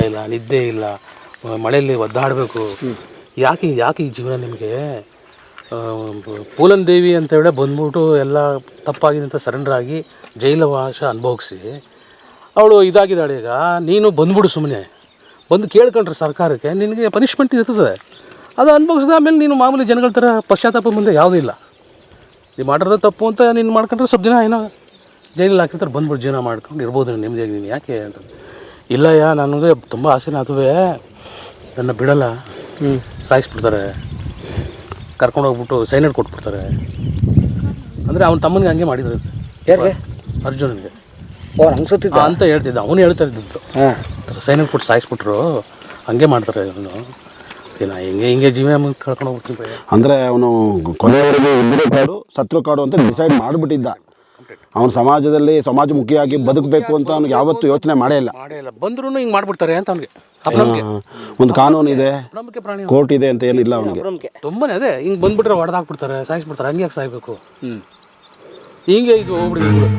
ಇಲ್ಲ, ನಿದ್ದೆ ಇಲ್ಲ, ಮಳೆಯಲ್ಲಿ ಒದ್ದಾಡಬೇಕು. ಯಾಕೆ ಈ ಜೀವನ ನಿಮಗೆ? ಪೂಲನ್ ದೇವಿ ಅಂತೇಳಿ ಬಂದ್ಬಿಟ್ಟು ಎಲ್ಲ ತಪ್ಪಾಗಿದೆ ಅಂತ ಸರೆಂಡರ್ ಆಗಿ ಜೈಲವಾಸ ಅನುಭವಿಸಿ ಅವಳು ಇದಾಗಿದ್ದಾಳೆ. ಈಗ ನೀನು ಬಂದ್ಬಿಡು, ಸುಮ್ಮನೆ ಬಂದು ಕೇಳ್ಕೊಂಡ್ರೆ ಸರ್ಕಾರಕ್ಕೆ ನಿನಗೆ ಪನಿಷ್ಮೆಂಟ್ ಇರ್ತದೆ. ಅದು ಅನುಭವಿಸಿದ ಆಮೇಲೆ ನೀನು ಮಾಮೂಲಿ ಜನಗಳ ಥರ ಪಶ್ಚಾತ್ತಾಪ ಮುಂದೆ ಯಾವುದೂ ಇಲ್ಲ. ನೀವು ಮಾಡಿರೋದು ತಪ್ಪು ಅಂತ ನೀನು ಮಾಡ್ಕೊಂಡ್ರೆ ಸ್ವಲ್ಪ ದಿನ ಏನೋ ಜೈಲಲ್ಲಿ ಹಾಕಿರ್ತಾರೆ, ಬಂದ್ಬಿಟ್ಟು ಜೀವನ ಮಾಡ್ಕೊಂಡು ಇರ್ಬೋದು ನೆಮ್ಮದಿಯಾಗಿ. ನೀನು ಯಾಕೆ ಅಂತ ಇಲ್ಲಯ್ಯ, ನನಗೆ ತುಂಬ ಆಸೆನ ಅದುವೇ, ನನ್ನ ಬಿಡಲ್ಲ, ಸಾಯಿಸ್ಬಿಡ್ತಾರೆ, ಕರ್ಕೊಂಡೋಗ್ಬಿಟ್ಟು ಸೈನೈಡ್ ಕೊಟ್ಬಿಡ್ತಾರೆ. ಅಂದರೆ ಅವ್ನ ತಮ್ಮನಿಗೆ ಹಂಗೆ ಮಾಡಿದ್ರು. ಯಾರಿಗೆ? ಅರ್ಜುನನಿಗೆ. ಅನ್ಸುತ್ತಿದ್ದ ಅಂತ ಹೇಳ್ತಿದ್ದ, ಅವನು ಹೇಳ್ತಾ ಇದ್ದಿದ್ದು. ಸೈನೈಡ್ ಕೊಟ್ಟು ಸಾಯಿಸ್ಬಿಟ್ರು, ಹಂಗೆ ಮಾಡ್ತಾರೆ ಇವನು. ನಾ ಹಿಂಗೆ ಜೀವನ ಕಳ್ಕೊಂಡು ಹೋಗ್ತೀನಿ. ಅಂದರೆ ಅವನು ಕೊನೆಯವರೆಗೆ ಇದ್ರೂ ಕಾಡು ಸತ್ರು ಕಾಡು ಅಂತ ಡಿಸೈಡ್ ಮಾಡಿಬಿಟ್ಟಿದ್ದ. ಅವನು ಸಮಾಜಮುಖಿಯಾಗಿ ಬದುಕಬೇಕು ಅಂತ ಅವ್ನಿಗೆ ಯಾವತ್ತೂ ಯೋಚನೆ ಮಾಡೇ ಇಲ್ಲ. ಬಂದ್ರೂ ಹಿಂಗೆ ಮಾಡ್ಬಿಡ್ತಾರೆ ಅಂತ ಅವ್ನಿಗೆ ಒಂದು ಕಾನೂನು ಇದೆ, ಕೋರ್ಟ್ ಇದೆ ಅಂತ ಏನಿಲ್ಲ ಅವನಿಗೆ. ತುಂಬಾ ಅದೇ ಹಿಂಗೆ ಬಂದ್ಬಿಟ್ರೆ ಹೊಡೆದಾಕ್ಬಿಡ್ತಾರೆ, ಸಾಯಿಸ್ಬಿಡ್ತಾರೆ. ಹಂಗೆ ಯಾಕೆ ಸಾಯ್ಬೇಕು? ಹಿಂಗೆ ಇದು ಹೋಗ್ಬಿಡಿದ್ರು.